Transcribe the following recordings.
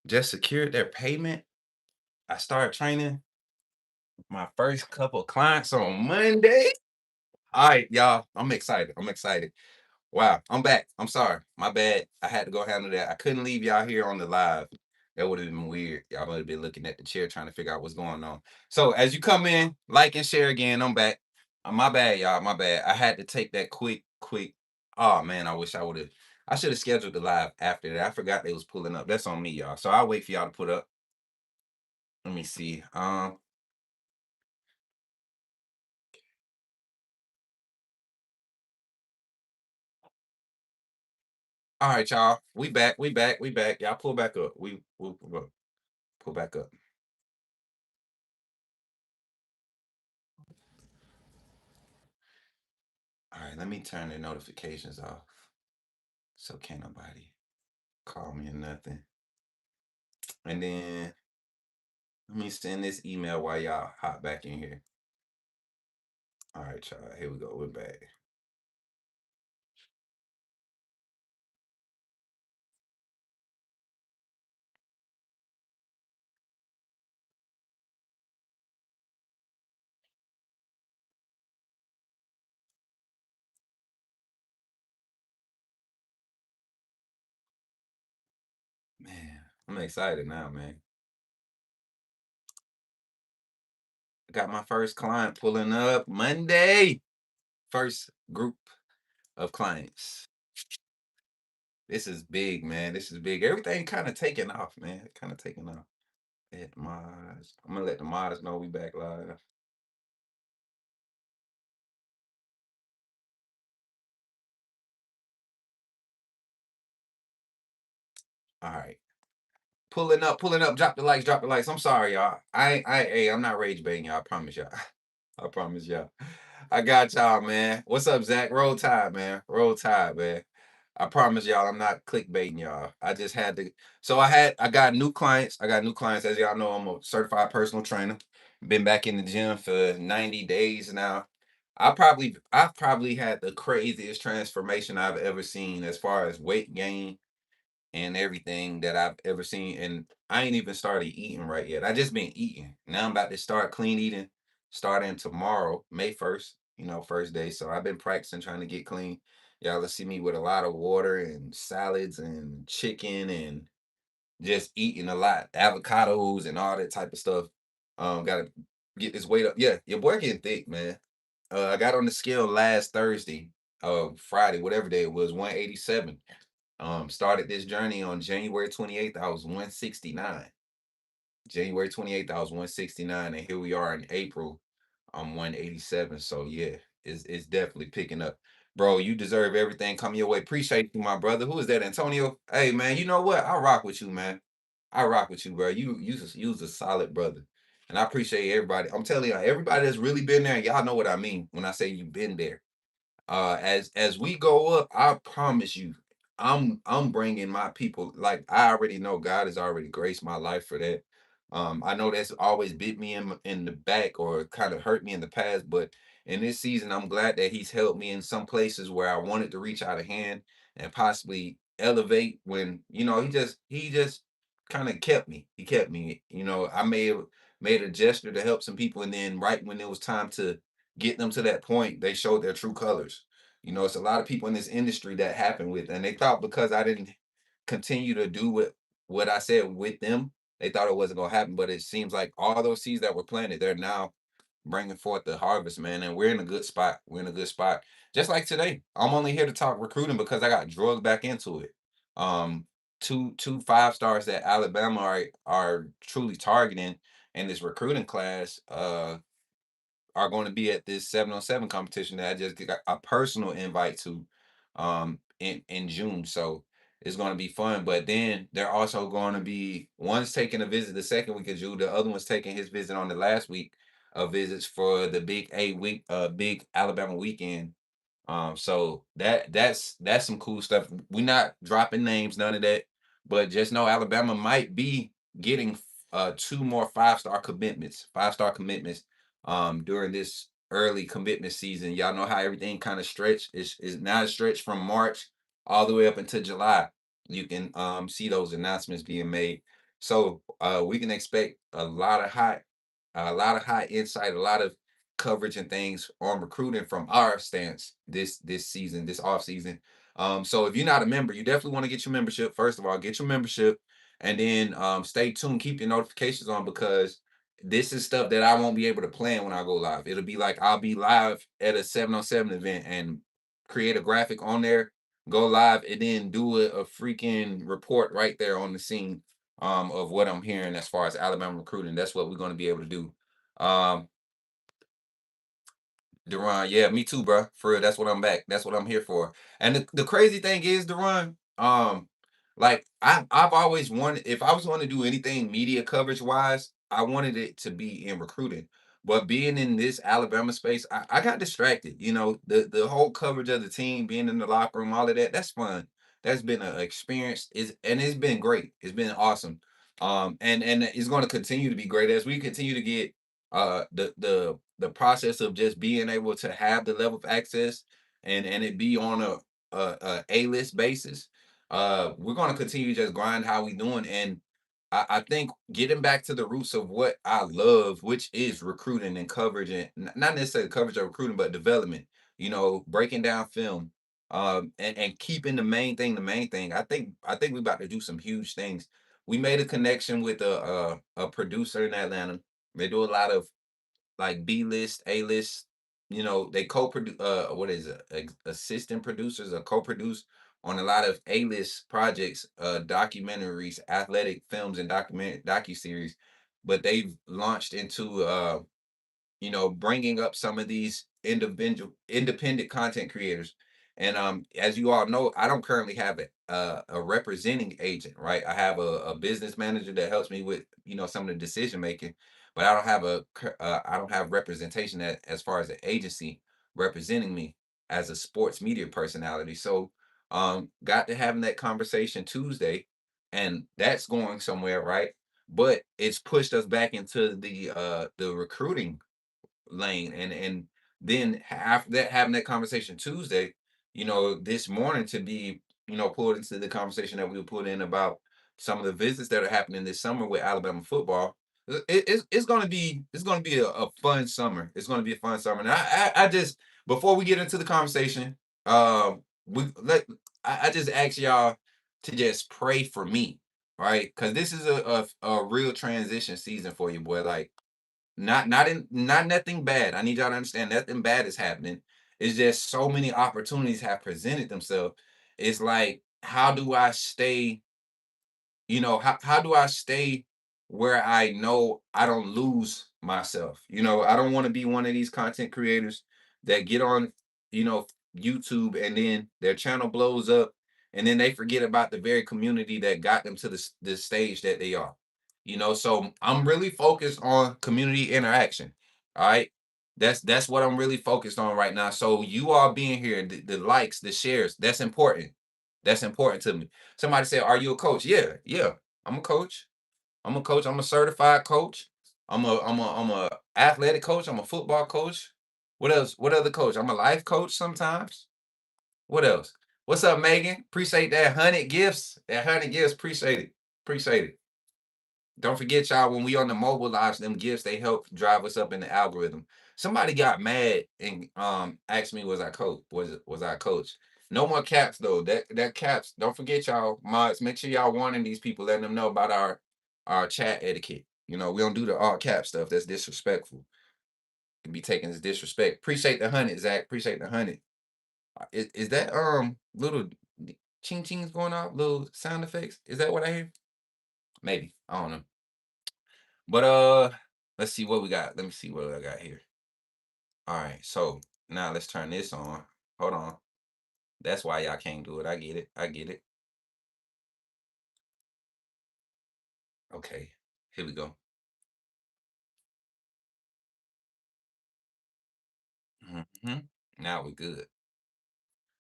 just secured their payment. I started training my first couple clients on Monday. All right, y'all. I'm excited. I'm excited. Wow, I'm back. I'm sorry. My bad. I had to go handle that. I couldn't leave y'all here on the live. That would have been weird. Y'all would have been looking at the chair trying to figure out what's going on. So as you come in, like and share again. I'm back. My bad, y'all. My bad. I had to take that quick. Oh man, I wish I would have. I should have scheduled the live after that. I forgot they was pulling up. That's on me, y'all. So I'll wait for y'all to put up. Let me see. All right, y'all. We back. We back. We back. Y'all pull back up. We'll pull back up. All right, let me turn the notifications off so can't nobody call me or nothing. And then let me send this email while y'all hop back in here. All right, y'all. Here we go. We're back. Man, I'm excited now, man. I got my first client pulling up Monday. First group of clients. This is big, man. This is big. Everything kind of taking off, man. Kind of taking off. At mods. I'm gonna let the mods know we back live. All right. Pulling up, drop the likes, drop the likes. I'm sorry, y'all. Hey, I'm not rage baiting y'all. I promise y'all. I promise y'all. I got y'all, man. What's up, Zach? Roll Tide, man. Roll Tide, man. I promise y'all, I'm not clickbaiting y'all. I just had to. So I got new clients. I got new clients. As y'all know, I'm a certified personal trainer. Been back in the gym for 90 days now. I've probably had the craziest transformation I've ever seen as far as weight gain and everything that I've ever seen. And I ain't even started eating right yet. I just been eating. Now I'm about to start clean eating starting tomorrow, May 1st, first day. So I've been practicing trying to get clean. Y'all will see me with a lot of water and salads and chicken and just eating a lot, avocados and all that type of stuff. Gotta get this weight up. Yeah, your boy getting thick, man. I got on the scale last Thursday, Friday, whatever day it was, 187. Started this journey on January 28th. I was 169. January 28th, I was 169, and here we are in April. I'm 187. So yeah, it's definitely picking up. Bro, you deserve everything coming your way. Appreciate you, my brother. Who is that, Antonio? Hey man, you know what? I rock with you, man. I rock with you, bro. You's a solid brother. And I appreciate everybody. I'm telling you, everybody that's really been there, y'all know what I mean when I say you've been there. As we go up, I promise you, I'm bringing my people. Like I already know God has already graced my life for that. I know that's always bit me in the back or kind of hurt me in the past, but in this season I'm glad that he's helped me in some places where I wanted to reach out a hand and possibly elevate. When he just kind of kept me. He kept me. I may have made a gesture to help some people, and then right when it was time to get them to that point, they showed their true colors. It's a lot of people in this industry that happened with, and they thought because I didn't continue to do what I said with them, they thought it wasn't gonna happen. But it seems like all those seeds that were planted, they're now bringing forth the harvest, man. And we're in a good spot. We're in a good spot. Just like today, I'm only here to talk recruiting because I got drugged back into it. Um, two 5 stars that Alabama are truly targeting in this recruiting class. Are going to be at this 7-on-7 competition that I just got a personal invite to in June. So it's going to be fun. But then they're also going to be one's taking a visit the second week of June, the other one's taking his visit on the last week of visits for the big A week, big Alabama weekend. So that's some cool stuff. We're not dropping names, none of that, but just know Alabama might be getting two more 5-star commitments during this early commitment season. Y'all know how everything kind of stretched. Is now stretched from March all the way up into July. You can see those announcements being made. So we can expect a lot of hot insight, a lot of coverage and things on recruiting from our stance this season, this off season. So if you're not a member, you definitely want to get your membership. First of all, get your membership, and then stay tuned, keep your notifications on, because this is stuff that I won't be able to plan when I go live. It'll be like I'll be live at a 7-on-7 event and create a graphic on there, go live, and then do a freaking report right there on the scene of what I'm hearing as far as Alabama recruiting. That's what we're going to be able to do. Um, Deron, yeah, me too, bro. For real, that's what I'm back. That's what I'm here for. And the crazy thing is, Deron, like I've always wanted, if I was going to do anything media coverage wise, I wanted it to be in recruiting. But being in this Alabama space, I got distracted. The whole coverage of the team, being in the locker room, all of that, that's fun. That's been an experience, and it's been great. It's been awesome. And it's going to continue to be great as we continue to get the process of just being able to have the level of access, and it be on a list basis. We're going to continue to just grind how we doing, and I think getting back to the roots of what I love, which is recruiting and coverage, and not necessarily coverage of recruiting, but development. Breaking down film, and keeping the main thing. I think we're about to do some huge things. We made a connection with a producer in Atlanta. They do a lot of like B list, A list. They co-produce. What is it? Assistant producers or co-produce on a lot of A list projects, documentaries, athletic films, and docu series. But they've launched into bringing up some of these individual independent content creators. And as you all know, I don't currently have a representing agent, right? I have a business manager that helps me with some of the decision making, but I don't have representation as far as an agency representing me as a sports media personality. So got to having that conversation Tuesday, and that's going somewhere, right? But it's pushed us back into the recruiting lane, and then after that, having that conversation Tuesday, this morning, to be pulled into the conversation that we put in about some of the visits that are happening this summer with Alabama football. It's going to be a fun summer. It's going to be a fun summer, and I just, before we get into the conversation, we let I just ask y'all to just pray for me, right? Because this is a real transition season for you, boy. Like, not nothing bad. I need y'all to understand, nothing bad is happening. It's just so many opportunities have presented themselves. It's like, how do I stay, how do I stay where I know I don't lose myself? I don't want to be one of these content creators that get on, you know, YouTube, and then their channel blows up, and then they forget about the very community that got them to the stage that they are. So I'm really focused on community interaction. All right. That's what I'm really focused on right now. So you all being here, the likes, the shares, that's important. That's important to me. Somebody said, "Are you a coach?" Yeah, yeah. I'm a coach. I'm a coach. I'm a certified coach. I'm a athletic coach. I'm a football coach. What else? What other coach? I'm a life coach sometimes. What else? What's up, Megan? Appreciate that 100 gifts. That 100 gifts. Appreciate it. Appreciate it. Don't forget, y'all, when we on the mobile lives, them gifts, they help drive us up in the algorithm. Somebody got mad and asked me, was I a coach? No more caps though. That caps. Don't forget, y'all mods. Make sure y'all warning these people, letting them know about our chat etiquette. We don't do the all cap stuff. That's disrespectful. Can be taken as disrespect. Appreciate the 100, Zach. Appreciate the 100. Is that little ching chings going off? Little sound effects? Is that what I hear? Maybe. I don't know. But let's see what we got. Let me see what I got here. All right, so now let's turn this on. Hold on. That's why y'all can't do it. I get it. I get it. Okay, here we go. hmm Now we're good.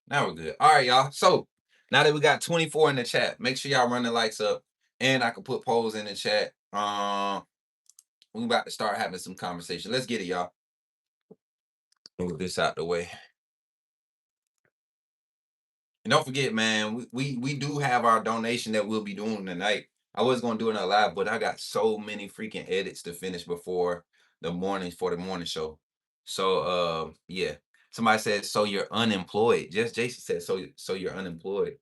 Now we're good. All right, y'all. So now that we got 24 in the chat, make sure y'all run the lights up, and I can put polls in the chat. We about to start having some conversation. Let's get it, y'all. Move this out the way. And don't forget, man, we do have our donation that we'll be doing tonight. I was gonna do another live, but I got so many freaking edits to finish before the morning show. So yeah. Somebody said, so you're unemployed. Just Jason said, so you're unemployed.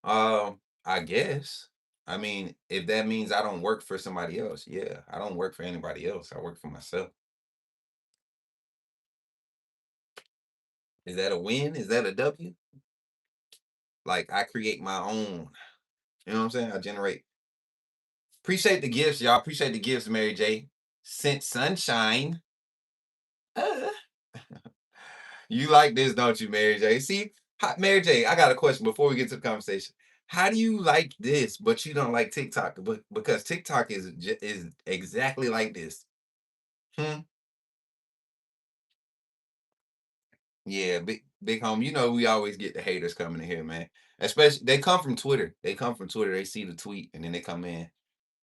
I guess. I mean, if that means I don't work for somebody else, yeah. I don't work for anybody else. I work for myself. Is that a win? Is that a W? Like I create my own, you know what I'm saying? I generate. Appreciate the gifts, y'all. Appreciate the gifts, Mary J. Sent sunshine. Uh, you like this, don't you, Mary J? See, Mary J, I got a question before we get to the conversation. How do you like this, but you don't like TikTok? But because TikTok is exactly like this. Hmm. Yeah, big home. You know we always get the haters coming in here, man. Especially they come from Twitter. They come from Twitter. They see the tweet and then they come in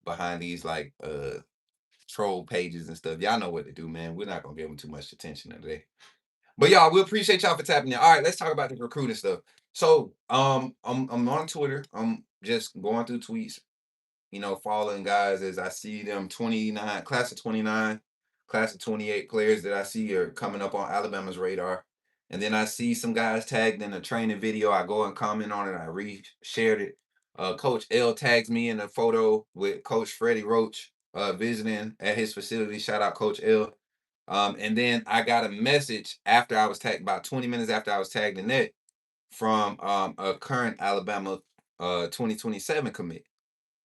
behind these like troll pages and stuff. Y'all know what to do, man. We're not gonna give them too much attention today. But y'all, we appreciate y'all for tapping in. All right, let's talk about the recruiting stuff. So I'm on Twitter. I'm just going through tweets, following guys as I see them 29, class of 29, class of 28 players that I see are coming up on Alabama's radar. And then I see some guys tagged in a training video. I go and comment on it. I re-shared it. Coach L tags me in a photo with Coach Freddie Roach visiting at his facility. Shout out Coach L. And then I got a message after I was tagged, about 20 minutes after I was tagged in that, from a current Alabama 2027 commit.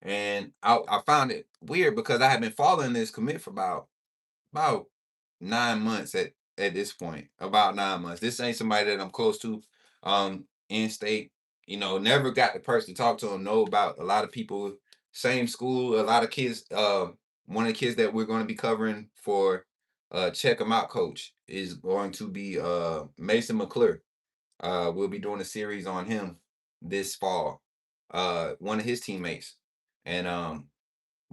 And I found it weird because I had been following this commit for about 9 months at this point. About 9 months. This ain't somebody that I'm close to. In state, never got the person to talk to him. Know about a lot of people, same school, a lot of kids. One of the kids that we're going to be covering for check 'em out coach is going to be Mason McClure. We'll be doing a series on him this fall. One of his teammates. And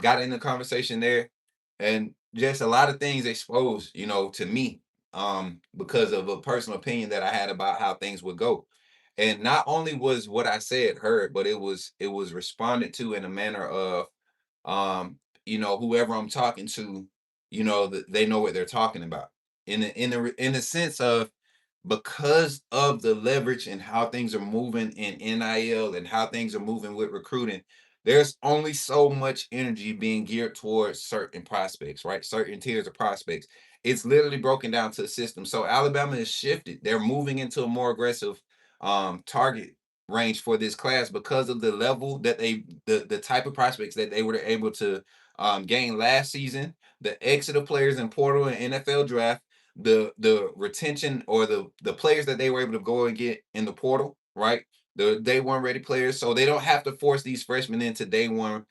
got in the conversation there, and just a lot of things exposed, to me, because of a personal opinion that I had about how things would go. And not only was what I said heard, but it was responded to in a manner of, whoever I'm talking to, they know what they're talking about. In the sense of, because of the leverage and how things are moving in NIL and how things are moving with recruiting, there's only so much energy being geared towards certain prospects, right? Certain tiers of prospects. It's literally broken down to a system. So Alabama has shifted. They're moving into a more aggressive target range for this class because of the level that the type of prospects that they were able to gain last season, the exit of players in portal and NFL draft, the retention or the players that they were able to go and get in the portal, right? The day one ready players, so they don't have to force these freshmen into day one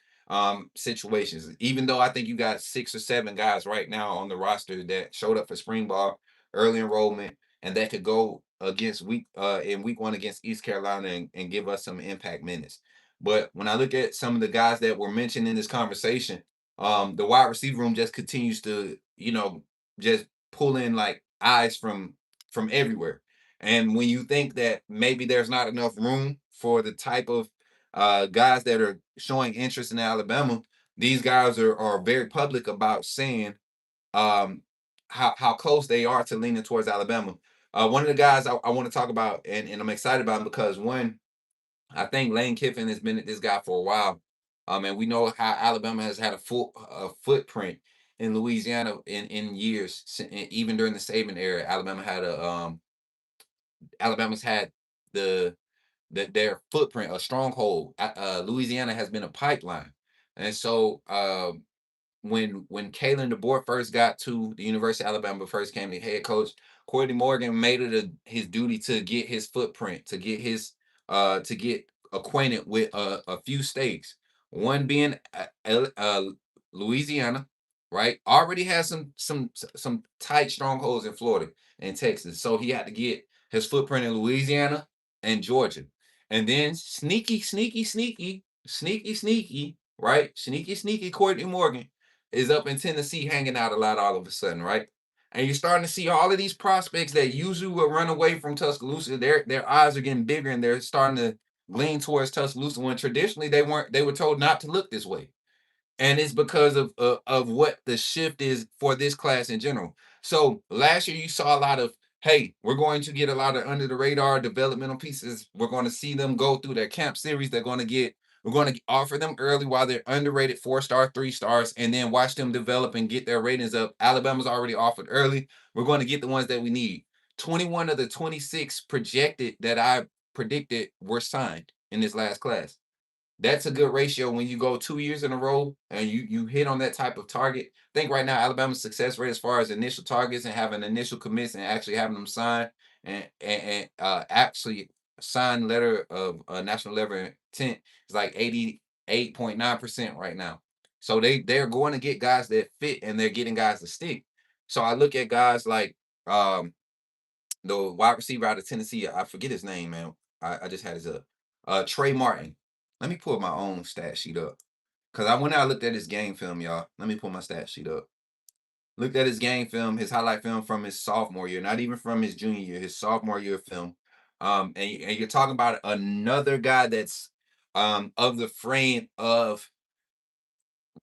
situations. Even though I think you got 6 or 7 guys right now on the roster that showed up for spring ball, early enrollment, and that could go against week 1 against East Carolina and give us some impact minutes. But when I look at some of the guys that were mentioned in this conversation, the wide receiver room just continues to, just pull in like eyes from everywhere. And when you think that maybe there's not enough room for the type of guys that are showing interest in Alabama, these guys are very public about saying um, how close they are to leaning towards Alabama. One of the guys I want to talk about, and I'm excited about him because, one, I think Lane Kiffin has been at this guy for a while. And we know how Alabama has had a full footprint in Louisiana in years, even during the Saban era. Alabama's had the their footprint, a stronghold. Louisiana has been a pipeline, and so when Kalen DeBoer first got to the University of Alabama, first came the head coach, Courtney Morgan made it his duty to get his footprint, to get acquainted with a few states. One being Louisiana, right? Already has some tight strongholds in Florida and Texas, so he had to get his footprint in Louisiana and Georgia, and then sneaky, right? Sneaky Courtney Morgan is up in Tennessee hanging out a lot all of a sudden, right? And you're starting to see all of these prospects that usually would run away from Tuscaloosa. Their eyes are getting bigger and they're starting to lean towards Tuscaloosa when traditionally they were told not to look this way, and it's because of what the shift is for this class in general. So last year you saw a lot of, hey, we're going to get a lot of under the radar developmental pieces. We're going to see them go through their camp series. We're going to offer them early while they're underrated 4-star, 3 stars, and then watch them develop and get their ratings up. Alabama's already offered early. We're going to get the ones that we need. 21 of the 26 projected that I predicted were signed in this last class. That's a good ratio when you go 2 years in a row and you hit on that type of target. I think right now Alabama's success rate as far as initial targets and having initial commits and actually having them sign and actually sign letter of national letter of intent is like 88.9% right now. So they're going to get guys that fit and they're getting guys to stick. So I look at guys like the wide receiver out of Tennessee. I forget his name, man. I just had his up. Trey Martin. Let me pull my own stat sheet up. Cause I went out and looked at his game film, y'all. Let me pull my stat sheet up. Looked at his game film, his highlight film from his sophomore year, not even from his junior year, his sophomore year film. And you're talking about another guy that's of the frame of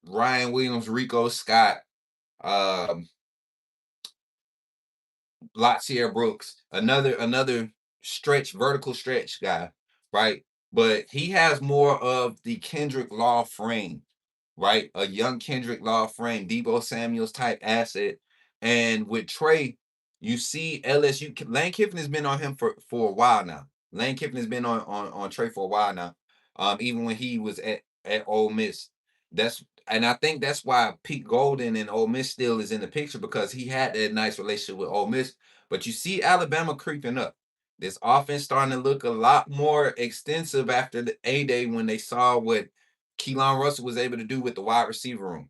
Ryan Williams, Rico Scott, um, Latsier Brooks, another stretch, vertical stretch guy, right? But he has more of the Kendrick Law frame, right? A young Kendrick Law frame, Debo Samuels type asset. And with Trey, you see LSU. Lane Kiffin has been on him for a while now. Lane Kiffin has been on Trey for a while now. Even when he was at Ole Miss, and I think that's why Pete Golden and Ole Miss still is in the picture because he had that nice relationship with Ole Miss. But you see Alabama creeping up. This offense starting to look a lot more extensive after the A-Day when they saw what Keelan Russell was able to do with the wide receiver room.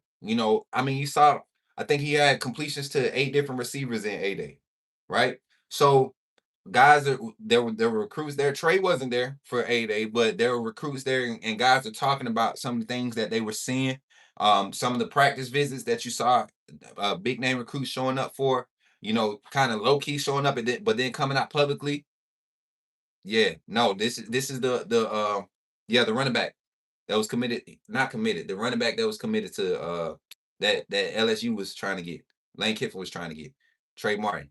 I mean, you saw, I think he had completions to 8 different receivers in A-Day, right? So guys there were recruits there. Trey wasn't there for A-Day, but there were recruits there, and guys are talking about some of the things that they were seeing. Some of the practice visits that you saw, big name recruits showing up for, kind of low key showing up, but then coming out publicly. Yeah, no, this is the running back that was committed, not committed, the running back that was committed to that LSU was trying to get, Lane Kiffin was trying to get, Trey Martin.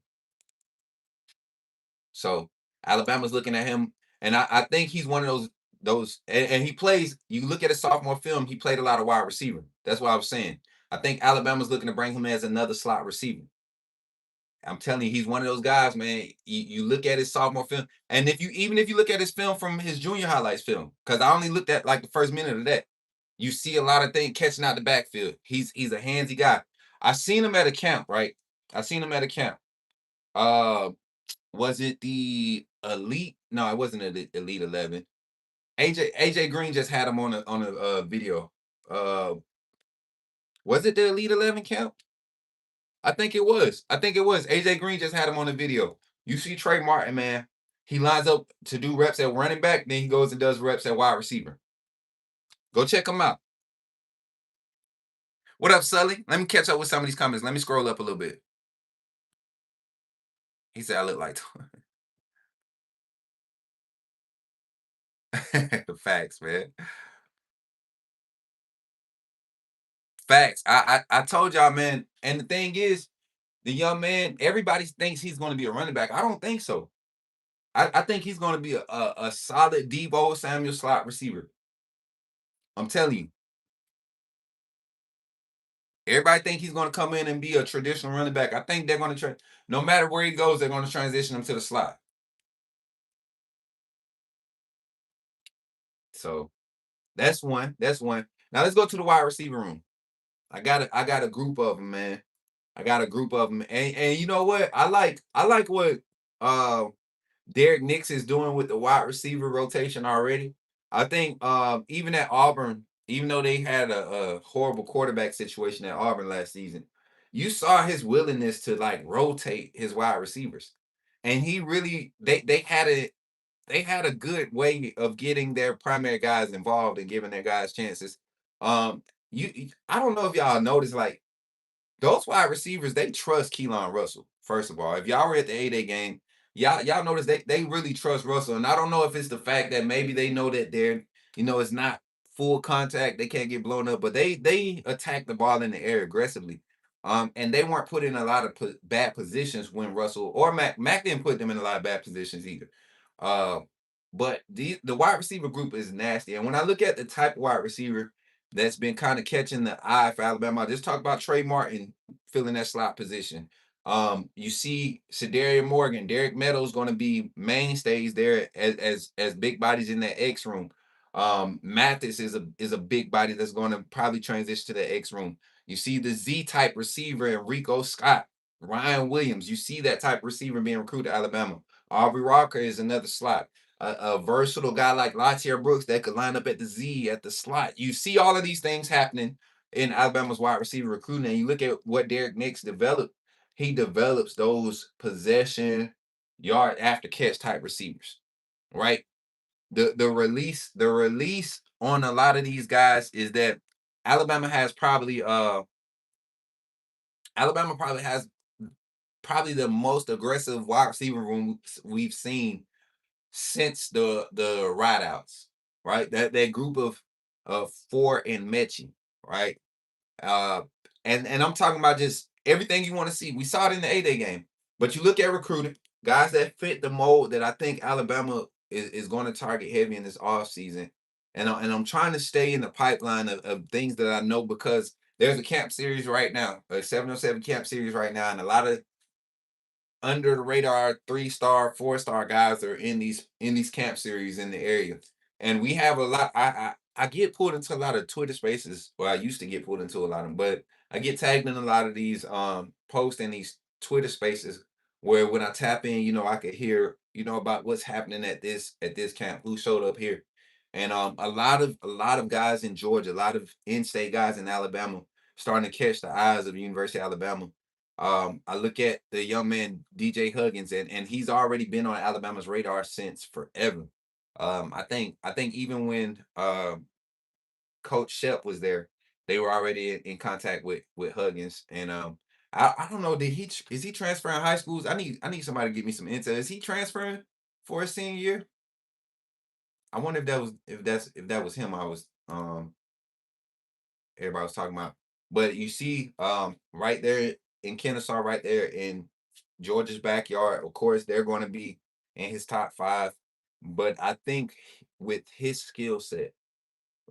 So Alabama's looking at him, and I think he's one of those, and he plays. You look at his sophomore film, he played a lot of wide receiver. That's what I was saying. I think Alabama's looking to bring him as another slot receiver. I'm telling you, he's one of those guys, man. You look at his sophomore film, and if you look at his film from his junior highlights film, because I only looked at like the first minute of that, you see a lot of things catching out the backfield. He's a handsy guy. I seen him at a camp, right? I seen him at a camp. Uh, was it the elite? No, it wasn't the elite 11. AJ Green just had him on a video. Uh, was it the elite 11 camp? I think it was. I think it was. AJ Green just had him on the video. You see Trey Martin, man. He lines up to do reps at running back, then he goes and does reps at wide receiver. Go check him out. What up, Sully? Let me catch up with some of these comments. Let me scroll up a little bit. He said I look like facts, man. Facts. I told y'all, man. And the thing is, the young man, everybody thinks he's going to be a running back. I don't think so. I think he's going to be a solid Debo Samuel slot receiver. I'm telling you. Everybody think he's going to come in and be a traditional running back. I think they're going to try. No matter where he goes, they're going to transition him to the slot. So that's one. That's one. Now let's go to the wide receiver room. I got a group of them, man. I got a group of them, and you know what? I like what uh Derek Nix is doing with the wide receiver rotation already. I think even at Auburn, even though they had a horrible quarterback situation at Auburn last season, you saw his willingness to like rotate his wide receivers. And he really they had a good way of getting their primary guys involved and giving their guys chances. I don't know if y'all noticed, like, those wide receivers, they trust Keelan Russell. First of all, if y'all were at the A-Day game, y'all notice they really trust Russell, and I don't know if it's the fact that maybe they know that they're, it's not full contact, they can't get blown up, but they attack the ball in the air aggressively. And they weren't put in a lot of bad positions when Russell or Mac didn't put them in a lot of bad positions either. Uh, but the wide receiver group is nasty, and when I look at the type of wide receiver that's been kind of catching the eye for Alabama, I just talked about Trey Martin filling that slot position. You see Sedarian Morgan, Derek Meadows going to be mainstays there as big bodies in that X room. Mathis is a big body that's going to probably transition to the X room. You see the Z type receiver Enrico Scott, Ryan Williams. You see that type receiver being recruited to Alabama. Aubrey Rocker is another slot. A versatile guy like Latier Brooks that could line up at the Z at the slot. You see all of these things happening in Alabama's wide receiver recruiting, and you look at what Derek Nix developed. He develops those possession, yard after catch type receivers, right? The release on a lot of these guys is that Alabama has probably Alabama probably the most aggressive wide receiver room we've seen since the rideouts, right? That group of four and Mechie, right? Uh, and I'm talking about just everything you want to see. We saw it in the A-Day game, but you look at recruiting guys that fit the mold that I think Alabama is going to target heavy in this off season. And I'm trying to stay in the pipeline of things that I know because there's a camp series right now, a 707 camp series right now, and a lot of under the radar 3-star, 4-star guys are in these camp series in the area. And we have a lot. I get pulled into a lot of Twitter spaces. Well, I used to get pulled into a lot of them, but I get tagged in a lot of these posts in these Twitter spaces where when I tap in, I could hear, about what's happening at this camp, who showed up here. And a lot of guys in Georgia, a lot of in-state guys in Alabama starting to catch the eyes of the University of Alabama. I look at the young man DJ Huggins, and he's already been on Alabama's radar since forever. I think even when Coach Shep was there, they were already in contact with Huggins. And I don't know, is he transferring high schools? I need somebody to give me some intel. Is he transferring for his senior year? I wonder if that was him. Everybody was talking about. But you see, right there in Kennesaw, right there in Georgia's backyard, of course, they're going to be in his top five. But I think with his skill set,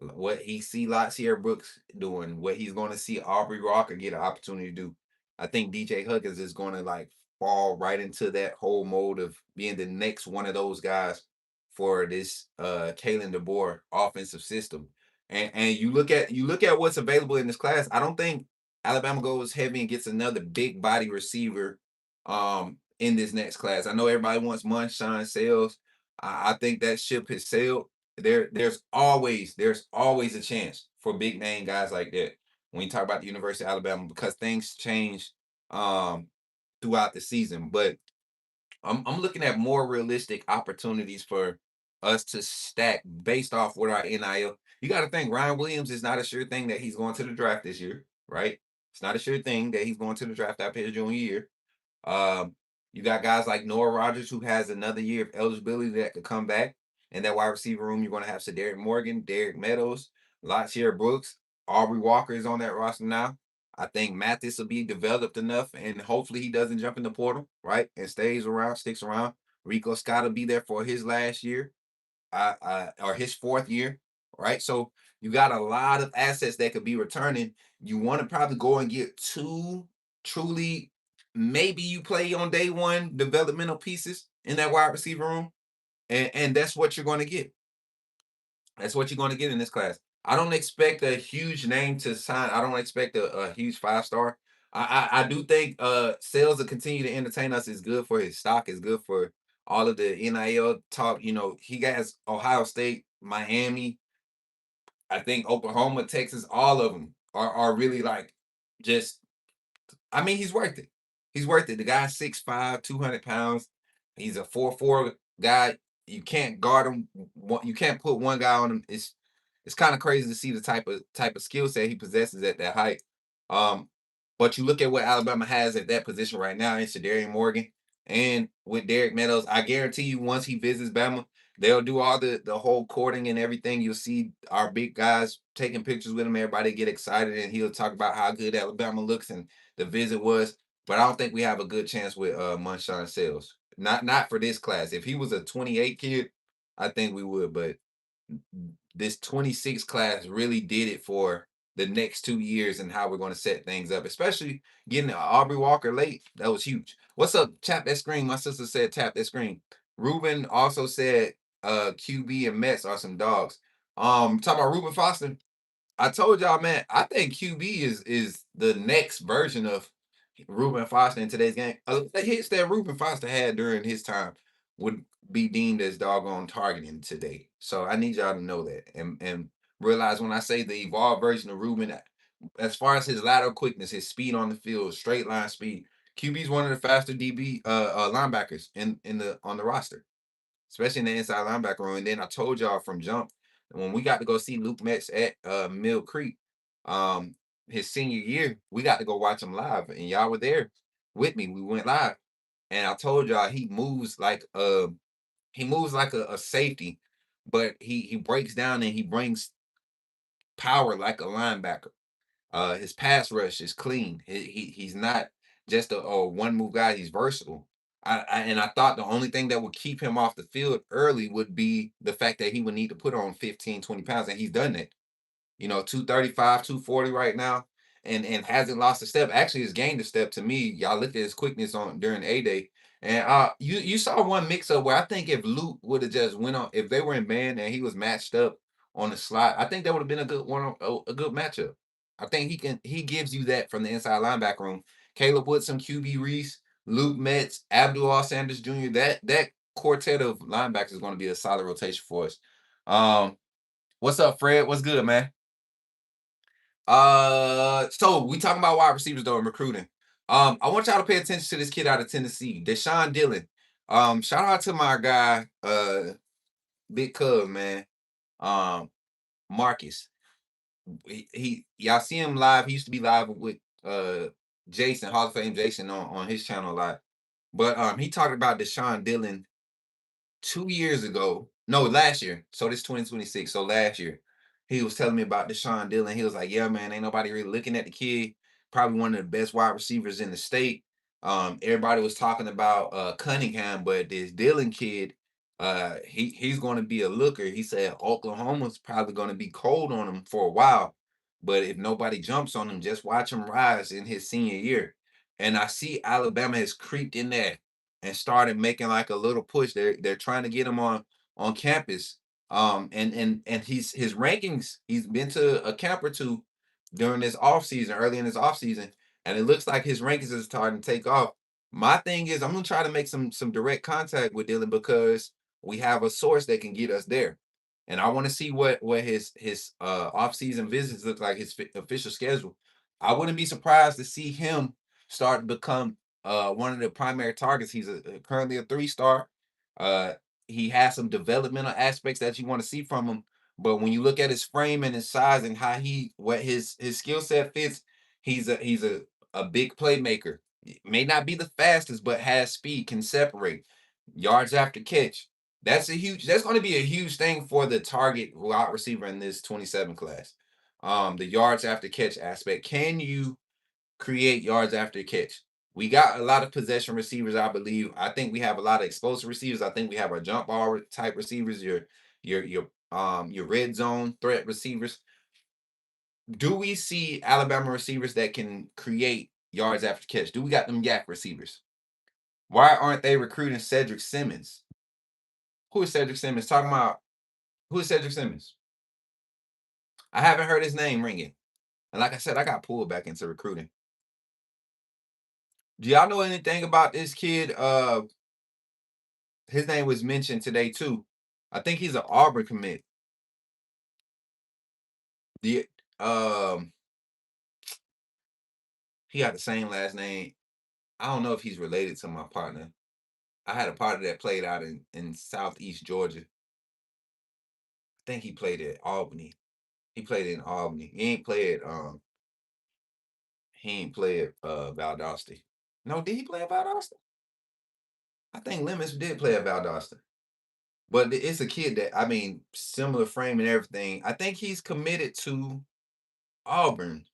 what he see Latsier Brooks doing, what he's going to see Aubrey Rocker get an opportunity to do. I think DJ Huggins is going to like fall right into that whole mode of being the next one of those guys for this Kalen DeBoer offensive system. And you look at what's available in this class. I don't think Alabama goes heavy and gets another big body receiver in this next class. I know everybody wants Munshine Sales. I think that ship has sailed. There's always a chance for big name guys like that when you talk about the University of Alabama because things change um throughout the season. But I'm looking at more realistic opportunities for us to stack based off what our NIL. You got to think Ryan Williams is not a sure thing that he's going to the draft this year, right? It's not a sure thing that he's going to the draft after his junior year. Um, you got guys like Noah Rogers who has another year of eligibility that could come back. In that wide receiver room, you're going to have Derek Morgan, Derek Meadows, Latsier Brooks, Aubrey Walker is on that roster now. I think Mathis will be developed enough, and hopefully he doesn't jump in the portal, right? And stays around, sticks around. Rico Scott will be there for his last year, or his fourth year, right? So you got a lot of assets that could be returning. You want to probably go and get two truly, maybe you play on day one developmental pieces in that wide receiver room, and that's what you're going to get. That's what you're going to get in this class. I don't expect a huge name to sign. I don't expect a huge 5-star. I do think sales will continue to entertain us is good for his stock, is good for all of the NIL talk. He has Ohio State, Miami, I think Oklahoma, Texas, all of them are really like just I mean, he's worth it. He's worth it. The guy's 6'5", 200 pounds. He's a 4'4" guy. You can't guard him. You can't put one guy on him. It's kind of crazy to see the type of skill set he possesses at that height. Um, but you look at what Alabama has at that position right now in Shadarian Morgan. And with Derek Meadows, I guarantee you, once he visits Bama, they'll do all the whole courting and everything. You'll see our big guys taking pictures with him. Everybody get excited, and he'll talk about how good Alabama looks and the visit was. But I don't think we have a good chance with Munshawn Sales. Not for this class. If he was a 28 kid, I think we would. But this 26 class really did it for the next 2 years and how we're going to set things up, especially getting Aubrey Walker late. That was huge. What's up? Tap that screen. My sister said tap that screen. Ruben also said QB and Mets are some dogs. Talking about Ruben Foster. I told y'all, man, I think QB is the next version of Reuben Foster in today's game. The hits that Reuben Foster had during his time would be deemed as doggone targeting today. So I need y'all to know that and realize when I say the evolved version of Reuben, as far as his lateral quickness, his speed on the field, straight line speed, QB is one of the faster DB linebackers in the on the roster, especially in the inside linebacker room. And then I told y'all from jump when we got to go see Luke Metz at Mill Creek, um, his senior year, we got to go watch him live, and y'all were there with me. We went live, and I told y'all he moves like a safety, but he breaks down and he brings power like a linebacker. His pass rush is clean. He's not just a one move guy. He's versatile. I thought the only thing that would keep him off the field early would be the fact that he would need to put on 15, 20 pounds, and he's done that. 235, 240 right now, and hasn't lost a step. Actually, has gained a step to me. Y'all looked at his quickness on during A Day, and you saw one mix up where I think if Luke would have just went on, if they were in man and he was matched up on the slot, I think that would have been a good one, a good matchup. I think he gives you that from the inside linebacker room. Caleb Woodson, QB Reese, Luke Metz, Abdul Sanders Jr. That quartet of linebackers is going to be a solid rotation for us. What's up, Fred? What's good, man? So we talking about wide receivers though and recruiting. I want y'all to pay attention to this kid out of Tennessee, Deshaun Dillon. Shout out to my guy, Big Cub, man. Um, Marcus. Y'all see him live. He used to be live with Jason, Hall of Fame Jason on his channel a lot. But he talked about Deshaun Dillon 2 years ago. No, last year. So this 2026. So last year, he was telling me about Deshaun Dillon. He was like, "Yeah, man, ain't nobody really looking at the kid. Probably one of the best wide receivers in the state." Everybody was talking about Cunningham, but this Dillon kid, he's going to be a looker. He said Oklahoma's probably going to be cold on him for a while, but if nobody jumps on him, just watch him rise in his senior year. And I see Alabama has creeped in there and started making like a little push. They're trying to get him on campus. And his rankings, he's been to a camp or two during this off season, early in this off season, and it looks like his rankings is starting to take off. My thing is I'm gonna try to make some direct contact with Dylan because we have a source that can get us there. And I want to see what his off season visits look like, his official schedule. I wouldn't be surprised to see him start to become one of the primary targets. He's currently a 3-star. Uh, he has some developmental aspects that you want to see from him. But when you look at his frame and his size and how what his skill set fits, he's a big playmaker. May not be the fastest, but has speed, can separate, yards after catch. That's going to be a huge thing for the target wide receiver in this 27 class. The yards after catch aspect. Can you create yards after catch? We got a lot of possession receivers, I believe. I think we have a lot of explosive receivers. I think we have our jump ball type receivers, your red zone threat receivers. Do we see Alabama receivers that can create yards after catch? Do we got them yak receivers? Why aren't they recruiting Cedric Simmons? Who is Cedric Simmons? Talking about who is Cedric Simmons? I haven't heard his name ringing. And like I said, I got pulled back into recruiting. Do y'all know anything about this kid? His name was mentioned today too. I think he's an Auburn commit. The um he got the same last name. I don't know if he's related to my partner. I had a partner that played out in Southeast Georgia. I think he played at Albany. He played in Albany. He ain't played Valdosta. No, did he play at Valdosta? I think Lemons did play at Valdosta. But it's a kid that, I mean, similar frame and everything. I think he's committed to Auburn,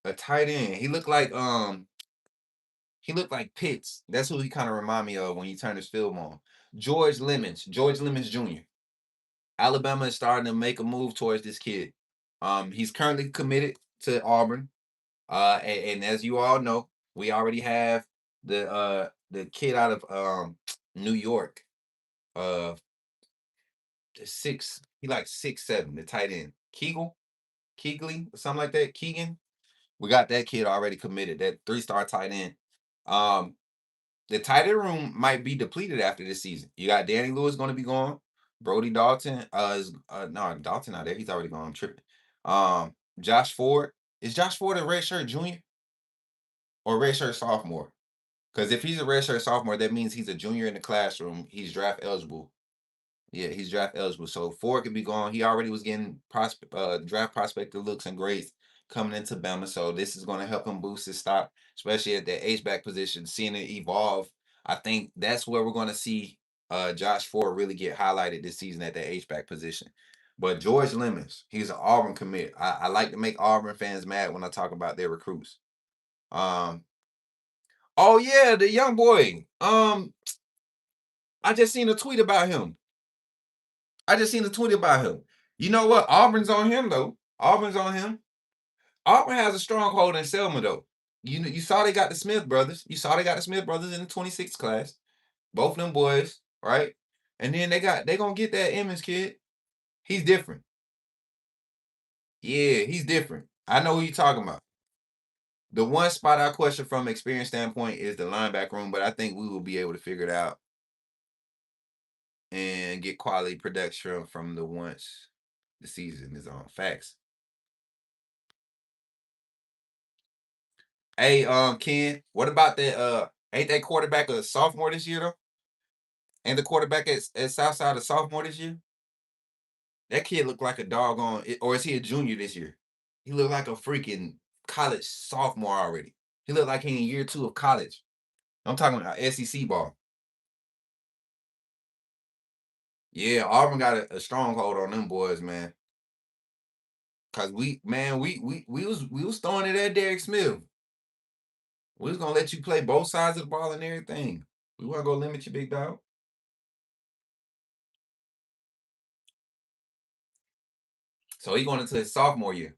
a tight end. He looked like Pitts. That's who he kind of remind me of when you turn his film on. George Lemons Jr. Alabama is starting to make a move towards this kid. He's currently committed to Auburn. And as you all know, we already have the kid out of New York. Uh he like 6'7", the tight end. Keegley, or something like that. Keegan. We got that kid already committed, that 3-star tight end. Um, the tight end room might be depleted after this season. You got Danny Lewis going to be gone. Brody Dalton is no, Dalton not there. He's already gone. I'm tripping. Josh Ford. Is Josh Ford a redshirt junior or redshirt sophomore? Because if he's a redshirt sophomore, that means he's a junior in the classroom. He's draft eligible. Yeah, he's draft eligible. So Ford could be gone. He already was getting draft prospector looks and grades coming into Bama. So this is going to help him boost his stock, especially at the H-back position, seeing it evolve. I think that's where we're going to see Josh Ford really get highlighted this season at the H-back position. But George Lemons, he's an Auburn commit. I like to make Auburn fans mad when I talk about their recruits. Oh yeah, the young boy. I just seen a tweet about him. You know what? Auburn's on him though. Auburn's on him. Auburn has a stronghold in Selma though. You saw they got the Smith brothers. You saw they got the Smith brothers in the 26th class. Both of them boys, right? And then they gonna get that Emmons kid. He's different. Yeah, he's different. I know who you're talking about. The one spot I question from experience standpoint is the linebacker room, but I think we will be able to figure it out and get quality production from the once the season is on. Facts. Hey, Ken, what about that? Ain't that quarterback a sophomore this year though? And the quarterback at Southside a sophomore this year? That kid looked like a doggone, or is he a junior this year? He looked like a freaking college sophomore already. He looked like he in year 2 of college. I'm talking about SEC ball. Yeah, Auburn got a stronghold on them boys, man. Cause we was throwing it at Derek Smith. We was gonna let you play both sides of the ball and everything. We want to go limit you, big dog. So he going into his sophomore year.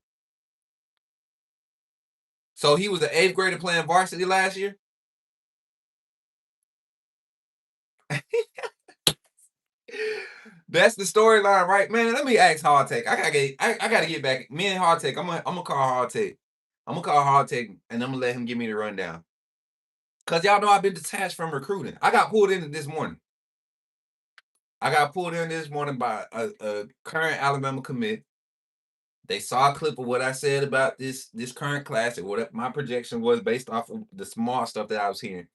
So he was an 8th grader playing varsity last year. That's the storyline, right, man? Let me ask Hardtech. I gotta get back. Me and Hardtech. I'm gonna call Hardtech. I'm gonna call Hardtech and I'm gonna let him give me the rundown. Cause y'all know I've been detached from recruiting. I got pulled in this morning. I got pulled in this morning by a current Alabama commit. They saw a clip of what I said about this current class and what my projection was based off of the small stuff that I was hearing.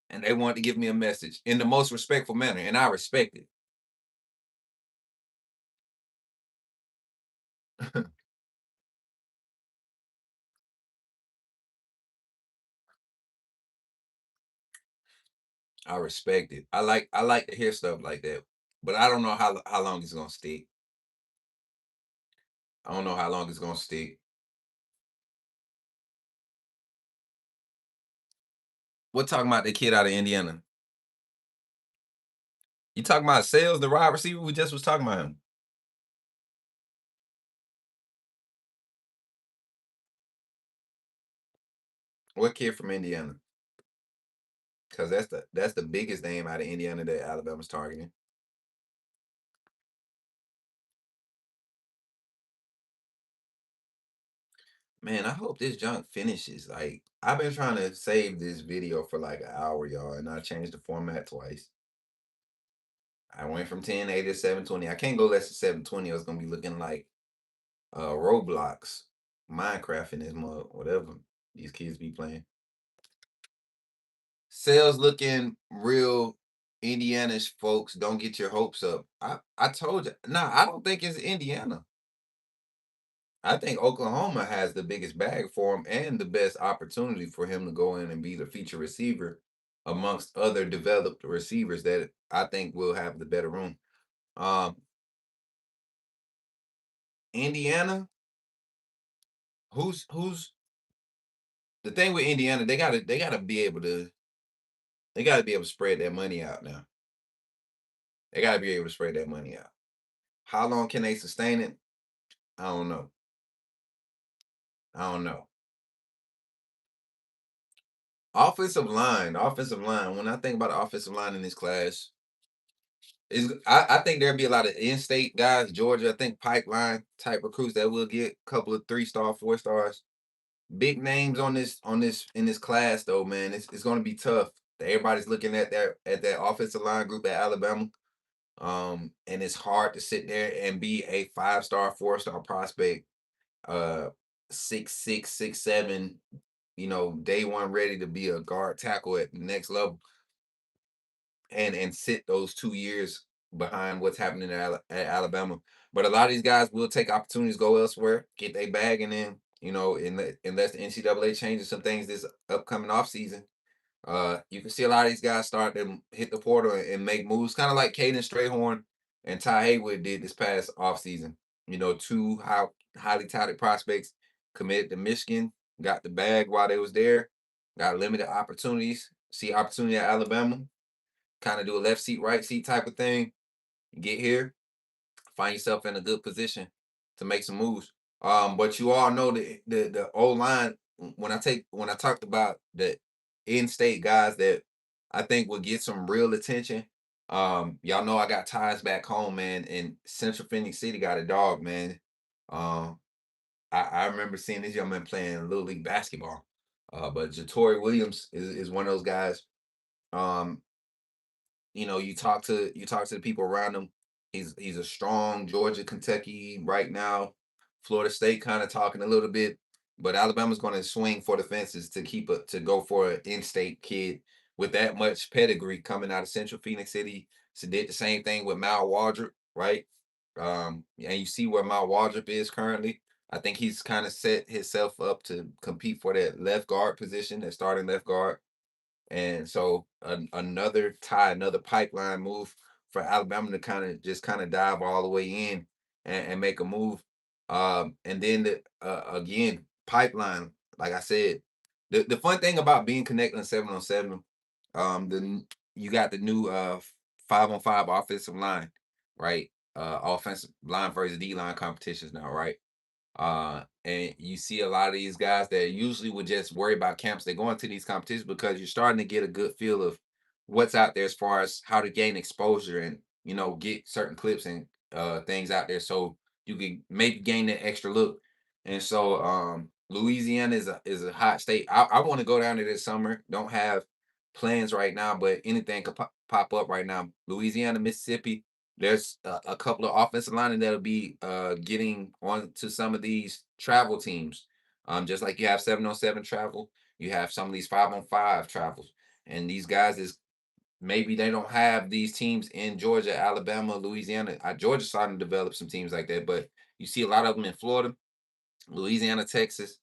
And they wanted to give me a message in the most respectful manner, and I respect it. I respect it. I like to hear stuff like that, but I don't know how long it's gonna stick. I don't know how long it's gonna stick. We're talking about the kid out of Indiana. You talking about Sales, the wide receiver? We just was talking about him. What kid from Indiana? Because that's the biggest name out of Indiana that Alabama's targeting. Man, I hope this junk finishes. Like, I've been trying to save this video for like an hour, y'all, and I changed the format twice. I went from 1080 to 720. I can't go less than 720. I was gonna be looking like Roblox, Minecraft in this mug, whatever these kids be playing. Sales looking real Indianish, folks. Don't get your hopes up. I told you. Nah, I don't think it's Indiana. I think Oklahoma has the biggest bag for him and the best opportunity for him to go in and be the feature receiver amongst other developed receivers that I think will have the better room. Um, Indiana, who's the thing with Indiana? They gotta be able to spread that money out now. They gotta be able to spread that money out. How long can they sustain it? I don't know. I don't know. Offensive line. When I think about the offensive line in this class, is I think there'll be a lot of in-state guys, Georgia. I think pipeline type recruits that will get a couple of 3 star, 4 stars. Big names on this in this class though, man. It's gonna be tough. Everybody's looking at that offensive line group at Alabama. And it's hard to sit there and be a 5 star, 4 star prospect, uh 6'6", 6'7", day one ready to be a guard tackle at the next level and sit those 2 years behind what's happening at Alabama. But a lot of these guys will take opportunities, go elsewhere, get their bag, and then unless the NCAA changes some things this upcoming offseason, you can see a lot of these guys start to hit the portal and make moves, kind of like Caden Strayhorn and Ty Haywood did this past offseason. Two highly touted prospects committed to Michigan, got the bag while they was there, got limited opportunities, see opportunity at Alabama, kind of do a left seat, right seat type of thing. Get here, find yourself in a good position to make some moves. But you all know the O line. When I talked about the in-state guys that I think will get some real attention. Y'all know I got ties back home, man. And Central Phoenix City got a dog, man. Um, I remember seeing this young man playing Little League basketball. But Jatori Williams is one of those guys. Um, you talk to the people around him. He's a strong Georgia, Kentucky right now. Florida State kind of talking a little bit, but Alabama's going to swing for the fences to go for an in-state kid with that much pedigree coming out of Central Phoenix City. So did the same thing with Mal Waldrop, right? And you see where Mal Waldrop is currently. I think he's kind of set himself up to compete for that left guard position, that starting left guard. And so another pipeline move for Alabama to kind of dive all the way in and make a move. And then again, pipeline, like I said, the fun thing about being connected on 7-on-7, you got the new 5-on-5 offensive line, right? Offensive line versus D line competitions now, right? And you see a lot of these guys that usually would just worry about camps. They go into these competitions because you're starting to get a good feel of what's out there as far as how to gain exposure and get certain clips and things out there so you can maybe gain that extra look. And so Louisiana is a hot state. I want to go down there this summer. Don't have plans right now, but anything could pop up right now. Louisiana, Mississippi, there's a couple of offensive linemen that'll be getting on to some of these travel teams. Just like you have 7-on-7 travel, you have some of these 5-on-5 travels. And these guys is maybe they don't have these teams in Georgia, Alabama, Louisiana. Georgia's starting to develop some teams like that, but you see a lot of them in Florida, Louisiana, Texas,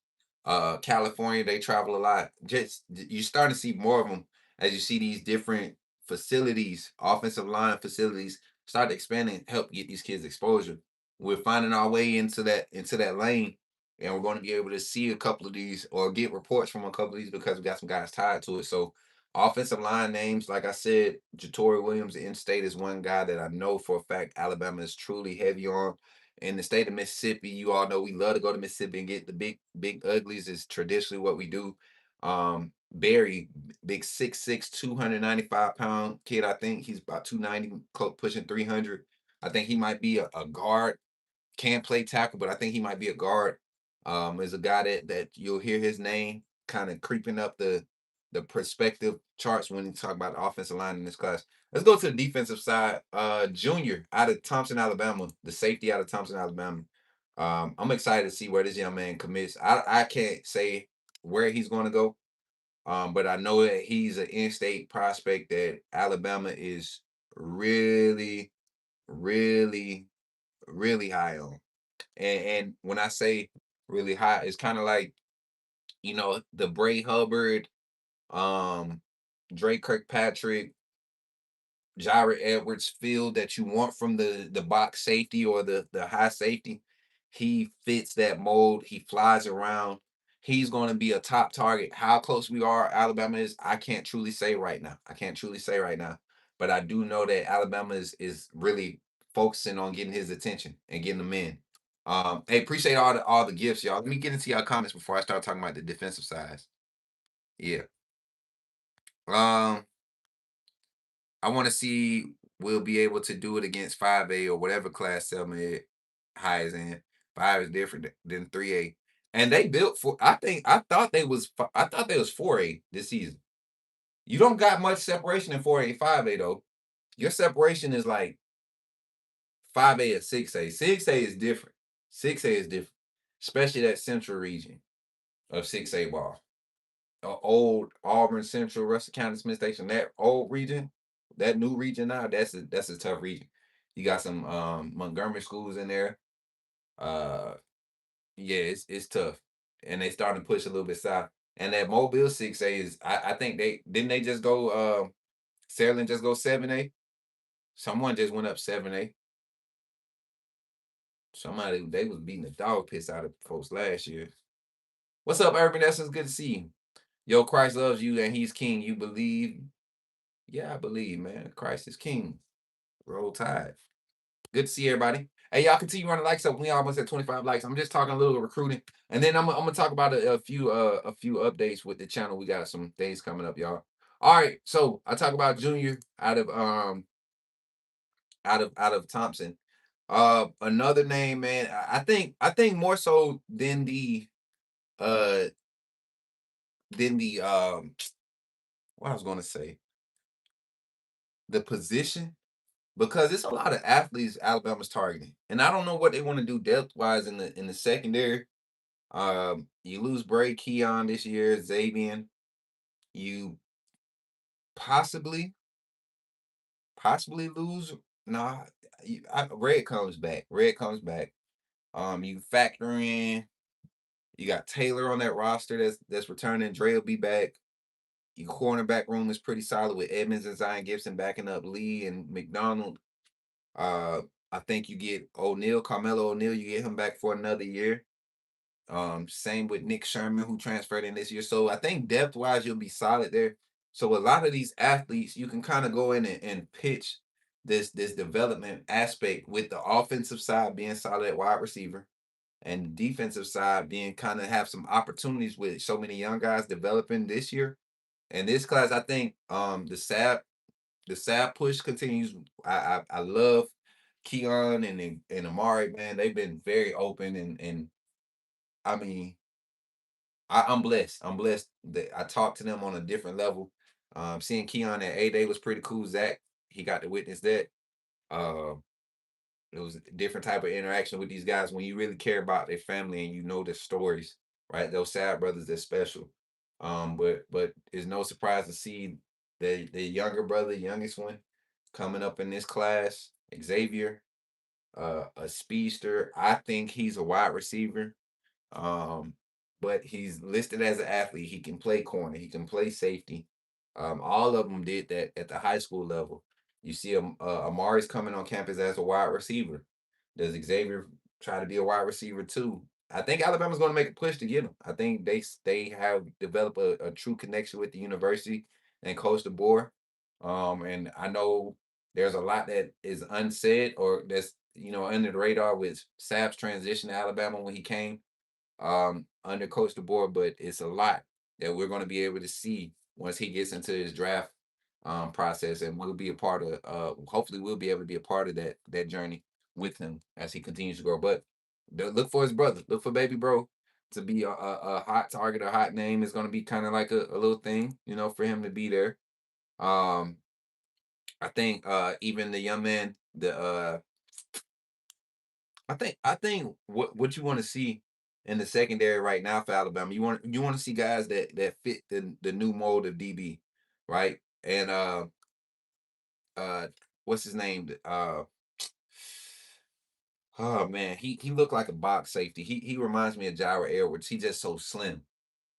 California. They travel a lot. Just you starting to see more of them as you see these different facilities, offensive line facilities, start expanding, help get these kids exposure. We're finding our way into that lane, and we're going to be able to see a couple of these or get reports from a couple of these because we got some guys tied to it. So offensive line names, like I said, Jatori Williams in state is one guy that I know for a fact Alabama is truly heavy on. In the state of Mississippi, you all know we love to go to Mississippi and get the big uglies is traditionally what we do. Barry, big 6'6", 295 pound kid. I think he's about 290, pushing 300. I think he might be a guard, can play tackle, but I think he might be a guard. Is a guy that you'll hear his name kind of creeping up the perspective charts when you talk about the offensive line in this class. Let's go to the defensive side. Junior out of Thompson, Alabama, the safety out of Thompson, Alabama. I'm excited to see where this young man commits. I can't say where he's going to go, but I know that he's an in-state prospect that Alabama is really, really, really high on. And when I say really high, it's kind of like the Bray Hubbard, um Drake Kirkpatrick, Jared Edwards feel that you want from the box safety or the high safety. He fits that mold. He flies around. He's going to be a top target. How close we are, Alabama is, I can't truly say right now. I can't truly say right now. But I do know that Alabama is really focusing on getting his attention and getting him in. Hey, appreciate all the gifts, y'all. Let me get into your comments before I start talking about the defensive sides. Yeah. Um, I want to see we'll be able to do it against 5A or whatever class 7 high is in. 5 is different than 3A. And they built for I thought they was 4A this season. You don't got much separation in 4A, 5A though. Your separation is like 5A and 6A. 6A is different. 6A is different. Especially that central region of 6A ball. Old Auburn Central, Russell County, Smith Station, that old region, that new region now, that's a tough region. You got some Montgomery schools in there. Uh yeah, it's tough. And they starting to push a little bit south. And that Mobile 6A is I think they just go Sailing just go 7A. Someone just went up 7A. Somebody they was beating the dog piss out of folks last year. What's up, Urban Essence? Good to see you. Yo, Christ loves you and he's king. You believe? Yeah, I believe, man. Christ is king. Roll Tide. Good to see everybody. Hey, y'all continue running likes up. We almost at 25 likes. I'm just talking a little recruiting, and then I'm gonna talk about a few updates with the channel. We got some things coming up, y'all. All right, so I talk about Junior out of Thompson. Another name, man. I think more so uh than the what I was gonna say, the position, because it's a lot of athletes Alabama's targeting, and I don't know what they want to do depth wise in the secondary. You lose Bray Keon this year, Xavier. You possibly lose. Nah, Red comes back. Red comes back. You factor in. You got Taylor on that roster that's returning. Dre will be back. Your cornerback room is pretty solid with Edmonds and Zion Gibson backing up Lee and McDonald. Uh, I think you get O'Neal, Carmelo O'Neal. You get him back for another year. Same with Nick Sherman, who transferred in this year. So I think depth wise, you'll be solid there. So a lot of these athletes, you can kind of go in and pitch this development aspect with the offensive side being solid at wide receiver and the defensive side being kind of have some opportunities with so many young guys developing this year. And this class, I think the SAP push continues. I love Keon and Amari, man. They've been very open and I mean I'm blessed. I'm blessed that I talked to them on a different level. Seeing Keon at A Day was pretty cool. Zach, he got to witness that. Uh, it was a different type of interaction with these guys when you really care about their family and you know their stories, right? Those sad brothers, they're special. But it's no surprise to see the younger brother, youngest one, coming up in this class, Xavier, a speedster. I think he's a wide receiver. Um, but he's listed as an athlete. He can play corner. He can play safety. All of them did that at the high school level. You see, Amari's coming on campus as a wide receiver. Does Xavier try to be a wide receiver too? I think Alabama's going to make a push to get him. I think they have developed a true connection with the university and Coach DeBoer. And I know there's a lot that is unsaid or that's under the radar with Sapp's transition to Alabama when he came under Coach DeBoer, but it's a lot that we're going to be able to see once he gets into his draft process, and we'll be a part of. Hopefully, we'll be able to be a part of that journey with him as he continues to grow. But look for his brother, look for baby bro to be a hot target, a hot name is going to be kind of like a little thing, for him to be there. Um, I think even the young man, I think what you want to see in the secondary right now for Alabama, you want to see guys that fit the new mold of DB, right? And uh what's his name? Oh man, he looked like a box safety. He reminds me of Jared Edwards. He just so slim.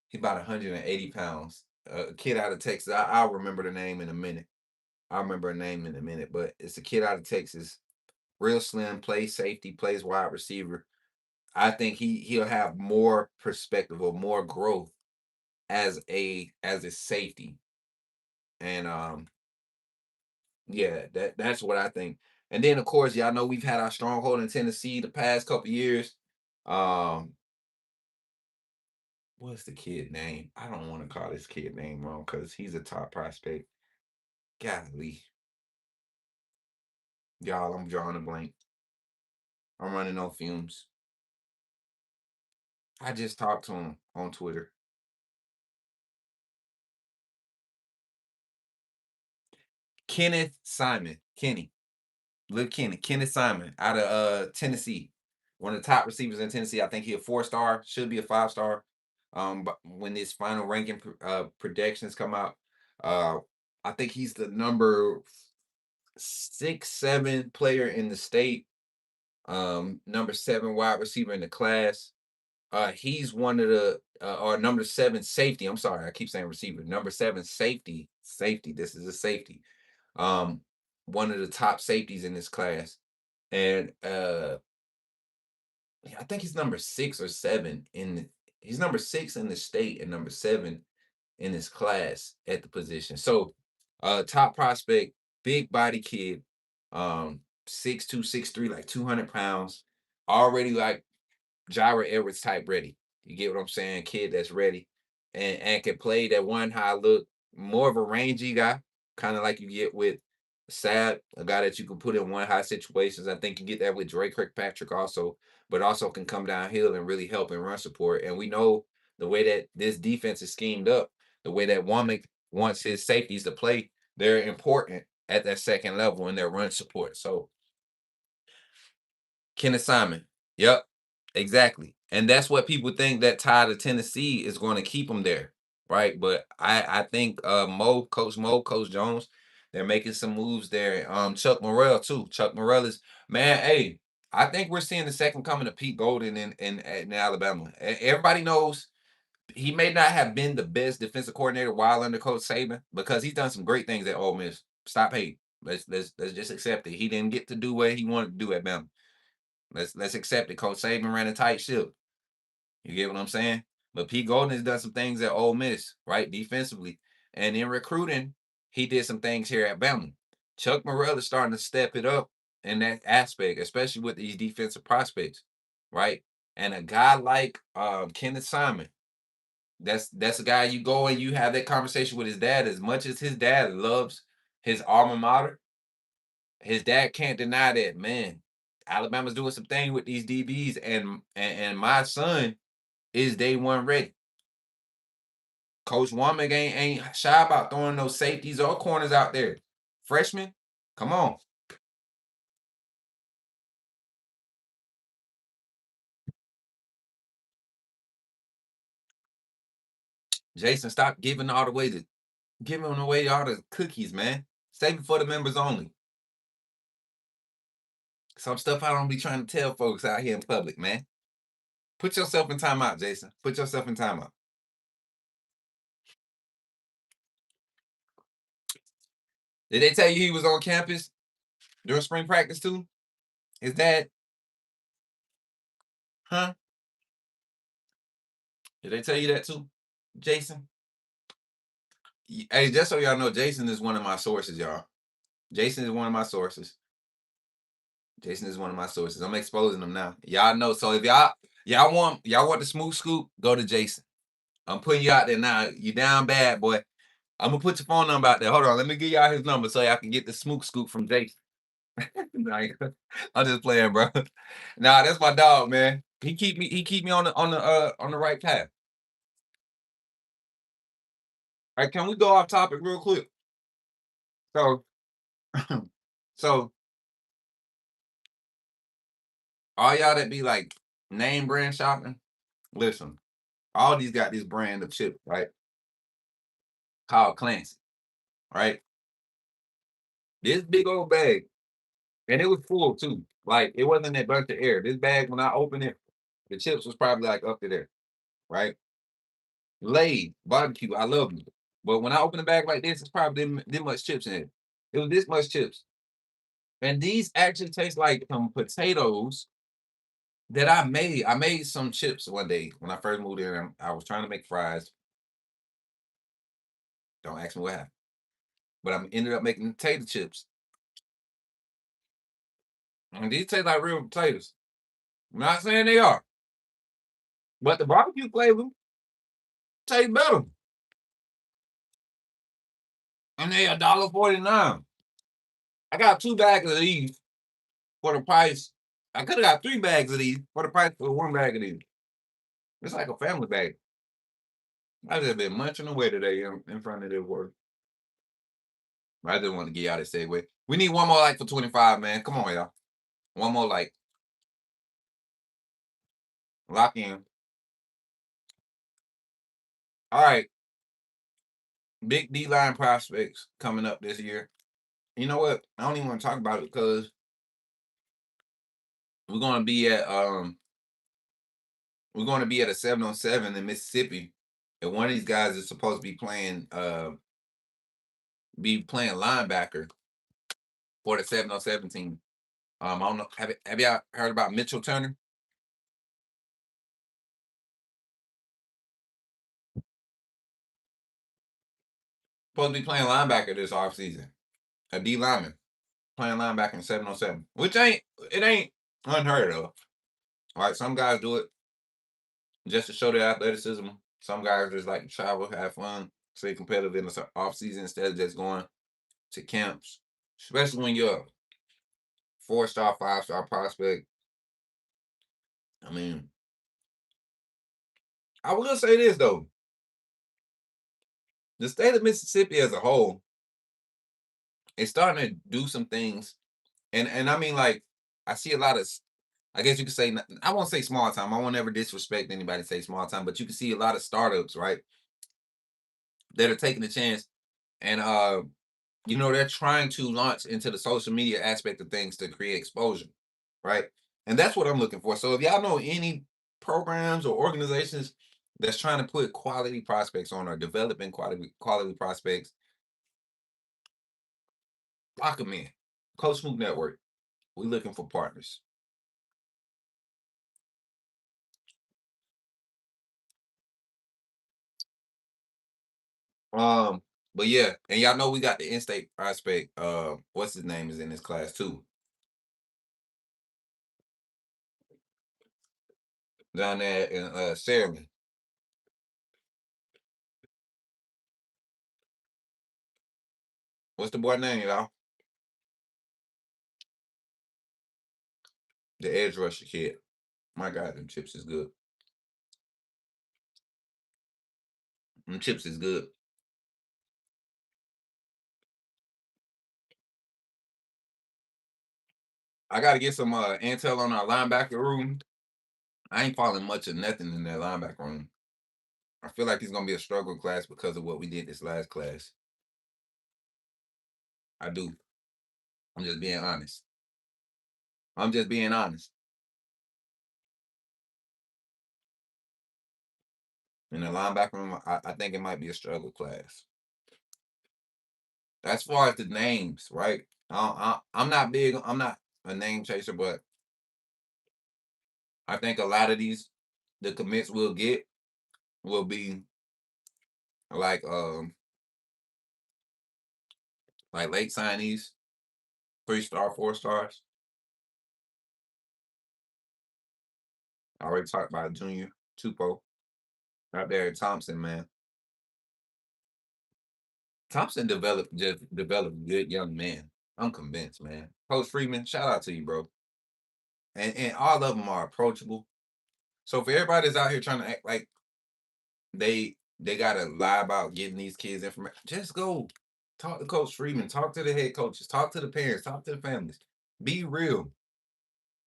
He about 180 pounds. a kid out of Texas. I'll remember the name in a minute. I'll remember a name in a minute, but it's a kid out of Texas. Real slim, plays safety, plays wide receiver. I think he'll have more perspective or more growth as a safety. And yeah, that's what I think. And then of course, y'all know we've had our stronghold in Tennessee the past couple years. Um, what's the kid name? I don't want to call this kid name wrong because he's a top prospect. Golly, y'all, I'm drawing a blank. I'm running on fumes. I just talked to him on Twitter. Kenneth Simon. Kenneth Simon out of Tennessee. One of the top receivers in Tennessee. I think he a 4-star, should be a 5-star. But when his final ranking projections come out, uh I think he's the number 6-7 player in the state. Number 7 wide receiver in the class. He's one of the or number 7 safety. I'm sorry, I keep saying receiver. Number 7 safety. Safety. This is a safety. Um, one of the top safeties in this class. And I think he's number 6 or 7 he's number 6 in the state and number 7 in his class at the position. So top prospect, big body kid, 6'2", 6'3", like 200 pounds, already like Jira Edwards type ready. You get what I'm saying? Kid that's ready and can play that one high look, more of a rangy guy, kind of like you get with Sad, a guy that you can put in one high situations. I think you get that with Dre Kirkpatrick also, but also can come downhill and really help in run support. And we know the way that this defense is schemed up, the way that Womack wants his safeties to play, they're important at that second level in their run support. So Kenneth Simon. Yep, exactly. And that's what people think that tie to Tennessee is going to keep them there, right? But I think Coach Jones, they're making some moves there. Chuck Morrell too. Chuck Morrell is man. Hey, I think we're seeing the second coming of Pete Golden in Alabama. Everybody knows he may not have been the best defensive coordinator while under Coach Saban because he's done some great things at Ole Miss. Stop hating. Let's just accept it. He didn't get to do what he wanted to do at Bama. Let's accept it. Coach Saban ran a tight ship. You get what I'm saying? But Pete Golden has done some things at Ole Miss, right? Defensively. And in recruiting, he did some things here at Bama. Chuck Morrell is starting to step it up in that aspect, especially with these defensive prospects, right? And a guy like Kenneth Simon, that's a guy you go and you have that conversation with his dad. As much as his dad loves his alma mater, his dad can't deny that, man. Alabama's doing some thing with these DBs, and my son is day one ready. Coach Womack ain't shy about throwing those safeties or corners out there. Freshman, come on. Jason, stop giving away all the cookies, man. Save it for the members only. Some stuff I don't be trying to tell folks out here in public, man. Put yourself in timeout, Jason. Put yourself in timeout. Did they tell you he was on campus during spring practice too? His dad, huh? Did they tell you that too, Jason? Hey, just so y'all know, Jason is one of my sources, y'all. Jason is one of my sources. Jason is one of my sources. I'm exposing them now. Y'all know. So if y'all want the smooth scoop, go to Jason. I'm putting you out there now. You down bad, boy. I'm gonna put your phone number out there. Hold on, let me give y'all his number so y'all can get the smook scoop from Jason. Nah, I'm just playing, bro. Nah, that's my dog, man. He keep me on the right path. All right, can we go off topic real quick? So so all y'all that be like name brand shopping, listen, all these got this brand of chip, right? Called Clancy, right? This big old bag, and it was full too. Like it wasn't that bunch of air. This bag, when I opened it, the chips was probably like up to there, right? Laid barbecue, I love you. But when I open a bag like this, it's probably this much chips in it. It was this much chips. And these actually taste like some potatoes that I made. I made some chips one day when I first moved in. I was trying to make fries. Don't ask me what happened. But I ended up making potato chips. And these taste like real potatoes. I'm not saying they are, but the barbecue flavor tastes better. And they $1.49. I got 2 bags of these for the price. I could have got 3 bags of these for the price of 1 bag of these. It's like a family bag. I just been munching away today in front of this work. I just want to get y'all this segue. We need one more like for 25, man. Come on, y'all. One more like. Lock in. All right. Big D line prospects coming up this year. You know what? I don't even want to talk about it because we're gonna be at a 7-on-7 in Mississippi. And one of these guys is supposed to be playing linebacker for the 7-on-7 team. I don't know. Have y'all heard about Mitchell Turner? Supposed to be playing linebacker this offseason. A D lineman playing linebacker in 7-on-7, which ain't unheard of. All right, some guys do it just to show their athleticism. Some guys just like to travel, have fun, stay competitive in the off season instead of just going to camps. Especially when you're a 4-star, 5-star prospect. I mean, I will say this though: the state of Mississippi as a whole is starting to do some things, and I mean, like, I see a lot of. I guess you could say I won't say small time. I won't ever disrespect anybody say small time, but you can see a lot of startups, right, that are taking a chance and they're trying to launch into the social media aspect of things to create exposure, right? And that's what I'm looking for. So if y'all know any programs or organizations that's trying to put quality prospects on or developing quality prospects, lock them in. Coach Smook Network. We're looking for partners. Um, but yeah, and y'all know we got the in-state prospect. What's his name is in this class too, down there in Sherman. What's the boy name, y'all? The edge rusher kid. My God, them chips is good. Them chips is good. I got to get some intel on our linebacker room. I ain't falling much of nothing in that linebacker room. I feel like it's gonna be a struggle class because of what we did this last class. I do. I'm just being honest. I'm just being honest. In the linebacker room, I think it might be a struggle class. As far as the names, right? I'm not big. I'm not a name chaser, but I think a lot of the commits we'll get will be like like late signees, 3-star, 4 stars. I already talked about Junior Tupo out there at Thompson, man. Thompson developed a good young man. I'm convinced, man. Coach Freeman, shout out to you, bro. And all of them are approachable. So for everybody that's out here trying to act like they gotta lie about getting these kids information, just go talk to Coach Freeman, talk to the head coaches, talk to the parents, talk to the families. Be real.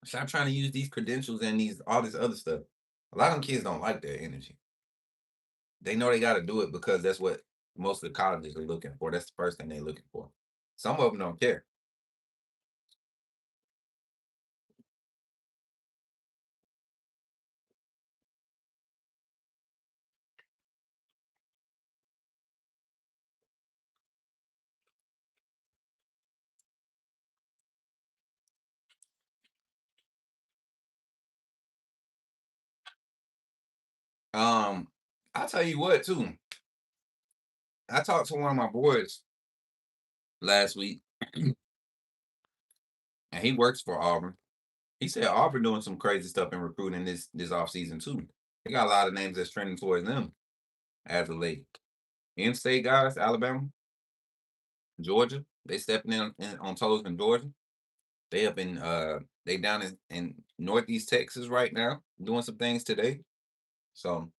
Stop trying to use these credentials and these all this other stuff. A lot of them kids don't like that energy. They know they got to do it because that's what most of the colleges are looking for. That's the first thing they're looking for. Some of them don't care. I'll tell you what too. I talked to one of my boys last week, and he works for Auburn. He said Auburn doing some crazy stuff in recruiting this offseason too. They got a lot of names that's trending towards them as of late. In-state guys, Alabama, Georgia, they stepping in on toes in Georgia. They up in they down in Northeast Texas right now doing some things today. So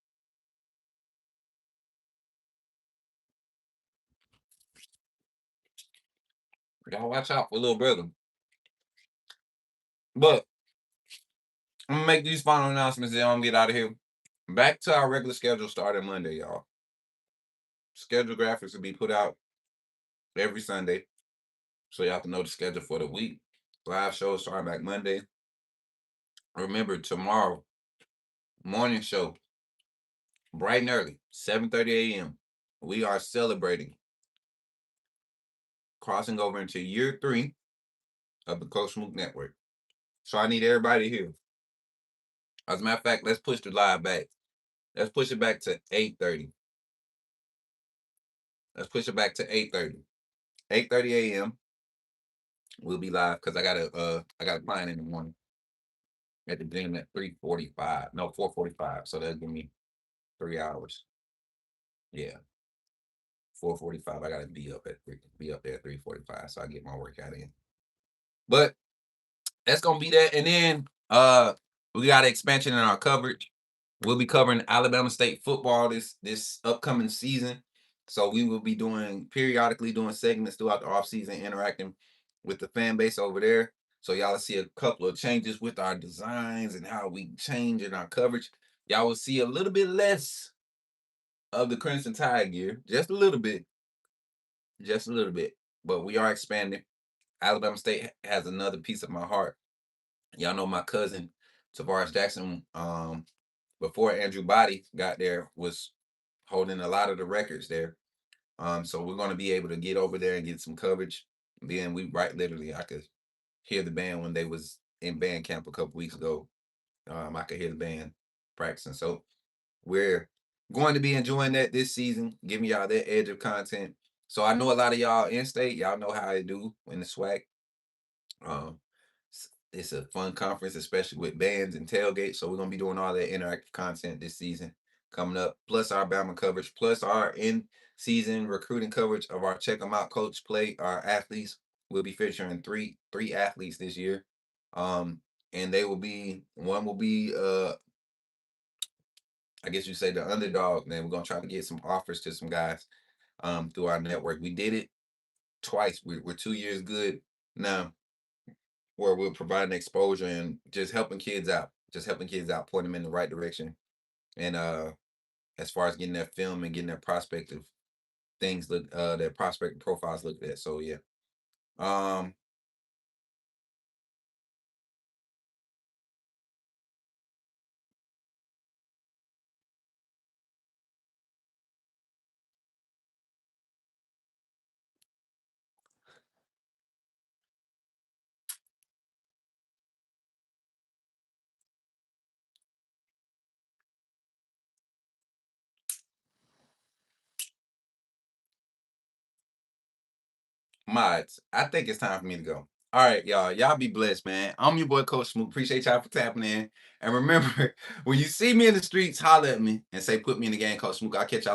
we gotta watch out for little brother. But I'm gonna make these final announcements, then I'm gonna get out of here. Back to our regular schedule starting Monday, y'all. Schedule graphics will be put out every Sunday. So y'all can know the schedule for the week. Live shows starting back Monday. Remember, tomorrow, morning show, bright and early, 7:30 a.m. We are celebrating crossing over into year 3 of the Coach Smook Network. So I need everybody here. As a matter of fact, let's push the live back. Let's push it back to 8:30. Let's push it back to 8:30. 8:30 a.m. We'll be live because I got a client in the morning at the gym at 3:45. No, 4:45. So that'll give me 3 hours. Yeah. 4:45. I gotta be up there at 3:45. So I get my workout in. But that's gonna be that. And then we got expansion in our coverage. We'll be covering Alabama State football this upcoming season. So we will be periodically doing segments throughout the offseason, interacting with the fan base over there. So y'all will see a couple of changes with our designs and how we change in our coverage. Y'all will see a little bit less of the Crimson Tide gear, just a little bit, just a little bit. But we are expanding. Alabama State has another piece of my heart. Y'all know my cousin Tavares Jackson, before Andrew Body got there, was holding a lot of the records there. So we're going to be able to get over there and get some coverage. Then literally, I could hear the band when they was in band camp a couple weeks ago. I could hear the band practicing. So we're going to be enjoying that this season, giving y'all that edge of content. So I know a lot of y'all in state, y'all know how I do in the swag. Um, it's a fun conference, especially with bands and tailgates. So we're gonna be doing all that interactive content this season coming up, plus our Bama coverage, plus our in-season recruiting coverage of our check them out coach play. Our athletes will be featuring three athletes this year. And they will be one will be I guess you say the underdog. Then we're gonna try to get some offers to some guys through our network. We did it twice. We're 2 years good now, where we're providing exposure and just helping kids out, pointing them in the right direction. And as far as getting that film and getting their prospective things their prospect profiles looked at. So yeah. Um Mods, I think it's time for me to go. All right, y'all. Y'all be blessed, man. I'm your boy, Coach Smook. Appreciate y'all for tapping in. And remember, when you see me in the streets, holler at me and say, put me in the game, Coach Smook. I'll catch y'all